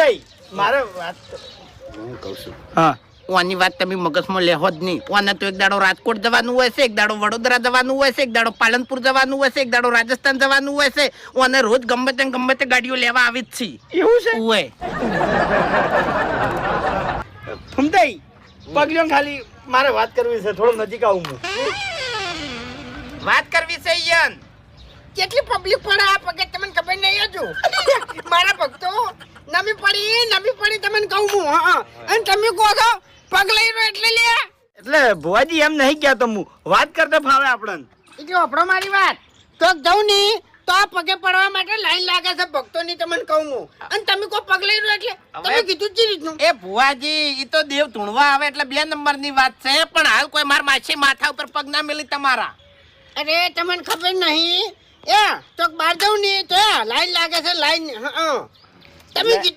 ફૂમતાઈ મારે વાત હું કહું છું હા ઓની વાત તમે મગજમાં લેહો જ નહીં. ઓને તો એક દાડો રાજકોટ જવાનું હોય છે, એક દાડો વડોદરા જવાનું હોય છે, એક દાડો પાલનપુર જવાનું હોય છે, એક દાડો રાજસ્થાન જવાનું હોય છે. ઓને રોજ ગમે તે ગાડીઓ લેવા આવી જ છે. એવું છે ઓય ફૂમતાઈ પગલ્યો ખાલી મારે વાત કરવી છે, થોડો નજીક આવું હું. વાત કરવી છે યન. કેટલી પબ્લિક પડે આ પગે તમને ખબર નહીં હજુ મારા ભક્તો નમી પડી તમને કહું હું હા અને તમે કહો છો પગ લઈ રહ્યો એટલે લે એટલે ભુવાજી એમ નહીં ગયા તો હું વાત કરતા ફાવે આપણને. એટલે આપણો મારી વાત તો જઉં ની તો આ પગે પડવા માટે લાઈન લાગે છે ભક્તોની તમને કહું હું અને તમે કહો પગ લઈ રહ્યો એટલે તમે કીધું જ રીતનું એ ભુવાજી ઈ તો દેવ ધૂણવા આવે એટલે 2 નંબરની વાત છે, પણ હાલ કોઈ માર માછી માથા ઉપર પગ ના મેલી તમારા. અરે તમને ખબર નહીં એ તો બહાર જવું નહીં તો લાઈન લાગે છે લાઈન હા તમે કીધું